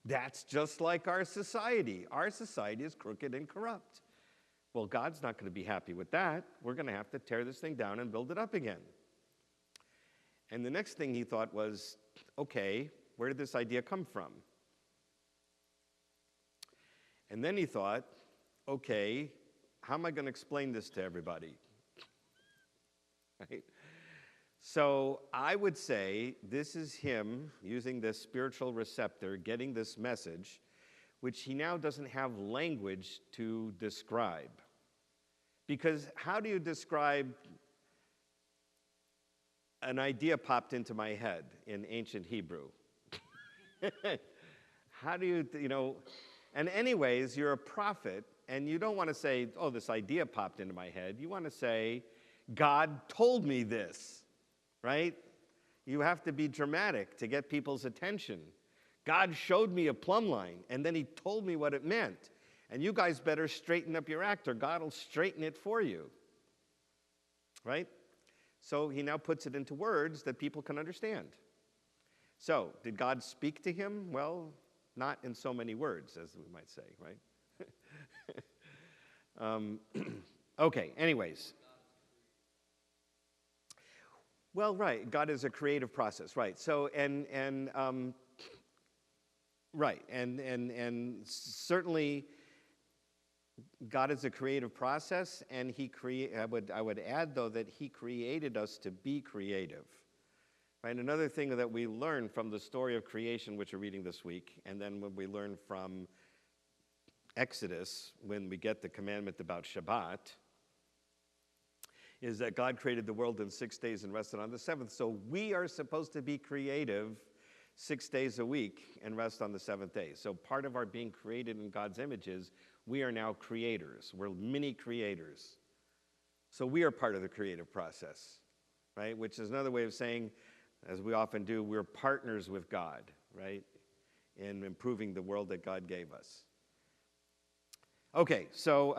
That's just like our society. Our society is crooked and corrupt. Well, God's not going to be happy with that. We're going to have to tear this thing down and build it up again. And the next thing he thought was, okay, where did this idea come from? And then he thought, okay, how am I going to explain this to everybody? Right? So I would say this is him using this spiritual receptor, getting this message, which he now doesn't have language to describe. Because how do you describe an idea popped into my head in ancient Hebrew? How do you, and anyways, you're a prophet, and you don't want to say, oh, this idea popped into my head. You want to say, God told me this, right? You have to be dramatic to get people's attention. God showed me a plumb line, and then he told me what it meant. And you guys better straighten up your act, or God will straighten it for you, right? So he now puts it into words that people can understand. So, did God speak to him? Well, not in so many words, as we might say, right? Okay, anyways. Well, right, God is a creative process, right? So, right, and certainly God is a creative process, and I would add, though, that he created us to be creative. Right? Another thing that we learn from the story of creation, which we're reading this week, and then when we learn from Exodus, when we get the commandment about Shabbat, is that God created the world in 6 days and rested on the seventh. So we are supposed to be creative 6 days a week and rest on the seventh day. So part of our being created in God's image is we are now creators. We're mini creators. So we are part of the creative process, right? Which is another way of saying, as we often do, we're partners with God, right, in improving the world that God gave us. Okay, so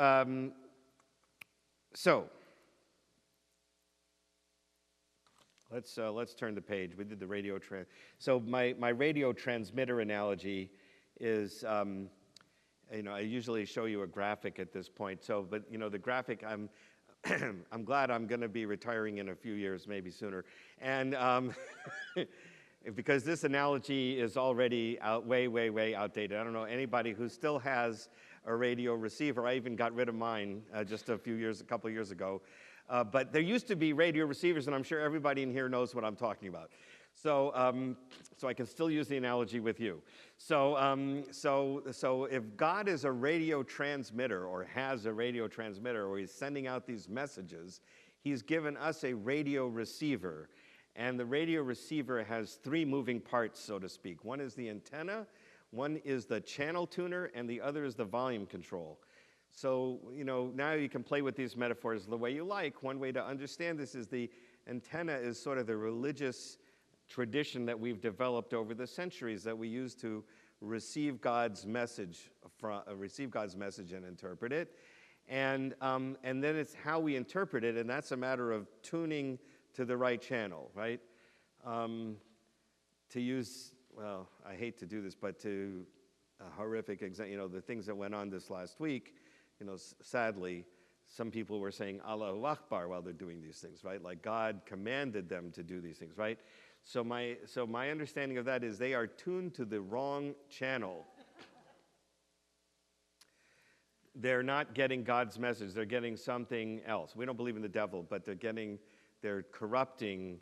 let's turn the page. We did the radio so my radio transmitter analogy is, I usually show you a graphic at this point. So, but the graphic, I'm glad I'm going to be retiring in a few years, maybe sooner, and because this analogy is already way outdated. I don't know anybody who still has a radio receiver. I even got rid of mine just a couple of years ago. But there used to be radio receivers, and I'm sure everybody in here knows what I'm talking about. So I can still use the analogy with you. So if God is a radio transmitter, or has a radio transmitter, or he's sending out these messages, he's given us a radio receiver. And the radio receiver has three moving parts, so to speak. One is the antenna, one is the channel tuner, and the other is the volume control. So, now you can play with these metaphors the way you like. One way to understand this is the antenna is sort of the religious tradition that we've developed over the centuries that we use to receive God's message and interpret it. And then it's how we interpret it, and that's a matter of tuning to the right channel, right? To use, well, I hate to do this, but to a horrific example, the things that went on this last week, sadly, some people were saying Allahu Akbar while they're doing these things, right? Like God commanded them to do these things, right? So my understanding of that is they are tuned to the wrong channel. They're not getting God's message. They're getting something else. We don't believe in the devil, but they're corrupting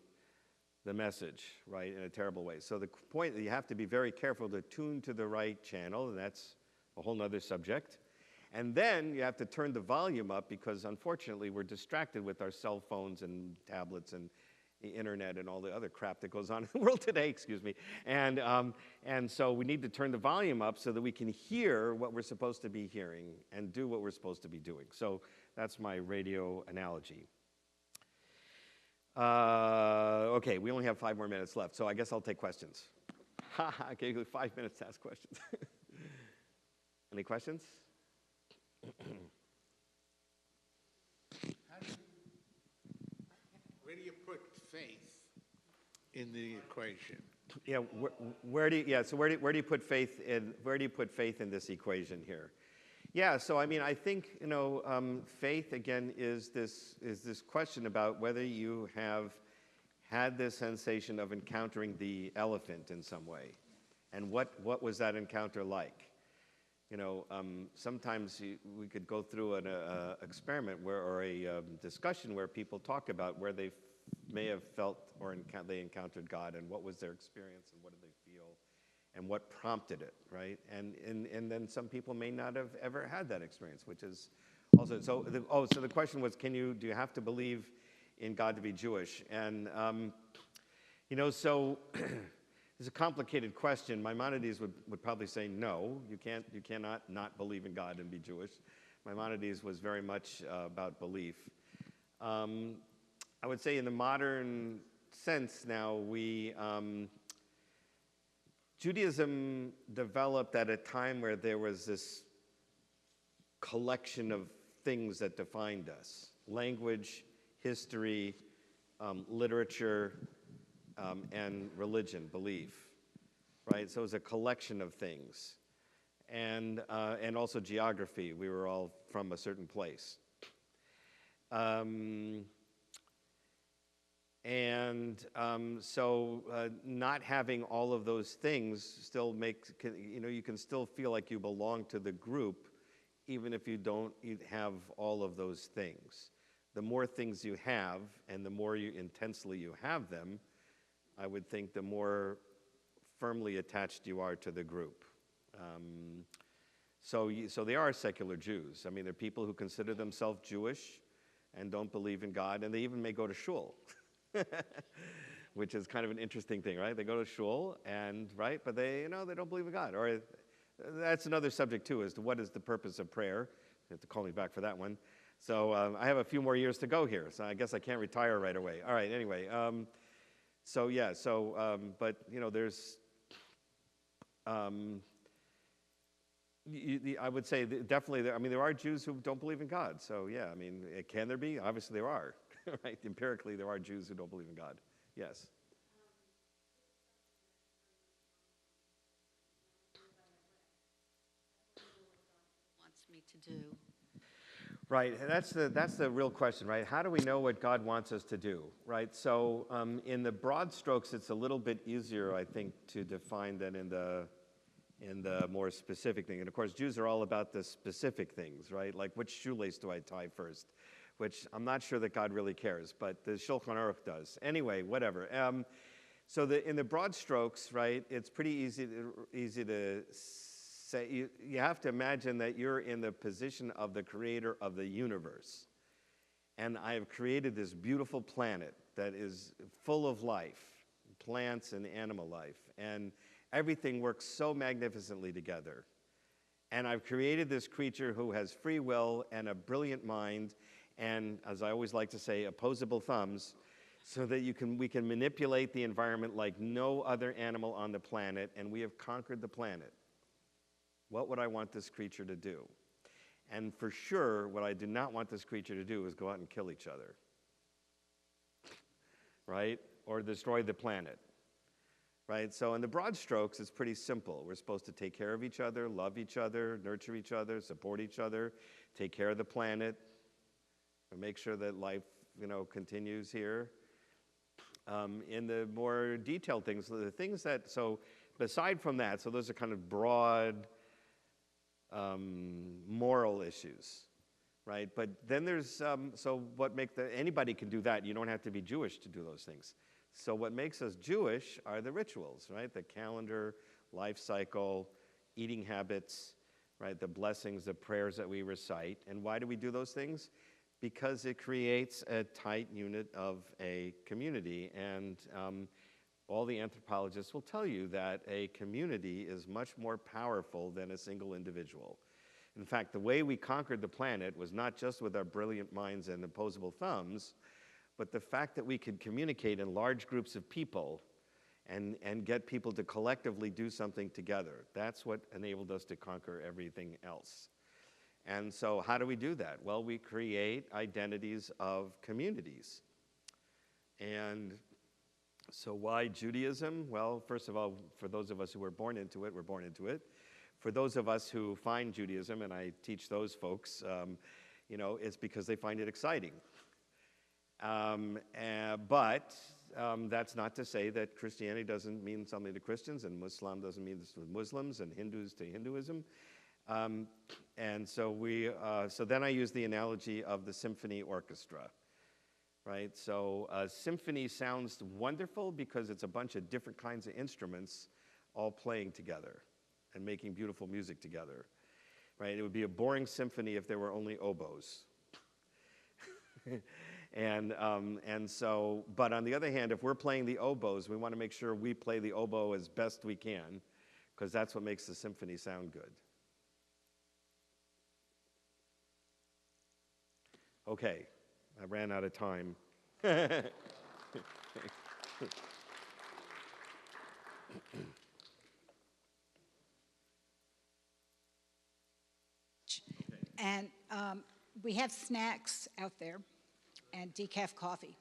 the message, right, in a terrible way. So the point that you have to be very careful to tune to the right channel, and that's a whole other subject. And then you have to turn the volume up because, unfortunately, we're distracted with our cell phones and tablets and the internet and all the other crap that goes on in the world today, and so we need to turn the volume up so that we can hear what we're supposed to be hearing and do what we're supposed to be doing. So that's my radio analogy. Okay, we only have 5 more minutes left, so I guess I'll take questions. I gave you 5 minutes to ask questions. Any questions? Where do you put faith in the equation? Yeah, where do you put faith in? Where do you put faith in this equation here? Yeah, so I mean, I think faith again is this question about whether you have had this sensation of encountering the elephant in some way, and what was that encounter like? Sometimes we could go through an experiment or a discussion where people talk about where they may have felt or they encountered God, and what was their experience, and what did they feel, and what prompted it, right? And then some people may not have ever had that experience, which is also so. So the question was, do you have to believe in God to be Jewish? And so. It's a complicated question. Maimonides would probably say no. You cannot not believe in God and be Jewish. Maimonides was very much about belief. I would say in the modern sense now, Judaism developed at a time where there was this collection of things that defined us: language, history, literature, and religion, belief, right? So it was a collection of things, and also geography. We were all from a certain place, so not having all of those things still makes you can still feel like you belong to the group, even if you don't have all of those things. The more things you have, and the more intensely you have them, I would think the more firmly attached you are to the group. So they are secular Jews. I mean, they're people who consider themselves Jewish and don't believe in God, and they even may go to shul, which is kind of an interesting thing, right? They go to shul, but they don't believe in God. Or that's another subject too, as to what is the purpose of prayer. You have to call me back for that one. So I have a few more years to go here, so I guess I can't retire right away. All right, anyway. But there's, I would say definitely, there are Jews who don't believe in God. So yeah, can there be? Obviously there are, right? Empirically, there are Jews who don't believe in God. Yes. Wants me to do. Right, that's the real question, right? How do we know what God wants us to do, right? So in the broad strokes, it's a little bit easier, I think, to define than in the more specific thing. And of course, Jews are all about the specific things, right? Like, which shoelace do I tie first? Which I'm not sure that God really cares, but the Shulchan Aruch does. Anyway, whatever. So in the broad strokes, right, it's pretty easy to say, you have to imagine that you're in the position of the creator of the universe. And I have created this beautiful planet that is full of life, plants and animal life, and everything works so magnificently together. And I've created this creature who has free will and a brilliant mind, and, as I always like to say, opposable thumbs, so that we can manipulate the environment like no other animal on the planet, and we have conquered the planet. What would I want this creature to do? And for sure, what I do not want this creature to do is go out and kill each other, right? Or destroy the planet, right? So in the broad strokes, it's pretty simple. We're supposed to take care of each other, love each other, nurture each other, support each other, take care of the planet, and make sure that life, continues here. In the more detailed things, the things that, so aside from that, so those are kind of broad moral issues, right? But then there's, so what anybody can do that. You don't have to be Jewish to do those things. So what makes us Jewish are the rituals, right? The calendar, life cycle, eating habits, right? The blessings, the prayers that we recite. And why do we do those things? Because it creates a tight unit of a community. And all the anthropologists will tell you that a community is much more powerful than a single individual. In fact, the way we conquered the planet was not just with our brilliant minds and opposable thumbs, but the fact that we could communicate in large groups of people and get people to collectively do something together. That's what enabled us to conquer everything else. And so how do we do that? Well, we create identities of communities. And So why Judaism? Well, first of all, for those of us who were born into it, we're born into it. For those of us who find Judaism, and I teach those folks, it's because they find it exciting. But that's not to say that Christianity doesn't mean something to Christians, and Muslim doesn't mean this to Muslims, and Hindus to Hinduism. And so then I use the analogy of the symphony orchestra, right? So a symphony sounds wonderful because it's a bunch of different kinds of instruments all playing together and making beautiful music together, right? It would be a boring symphony if there were only oboes. And so, but on the other hand, if we're playing the oboes, we want to make sure we play the oboe as best we can, because that's what makes the symphony sound good. Okay, I ran out of time. And we have snacks out there and decaf coffee.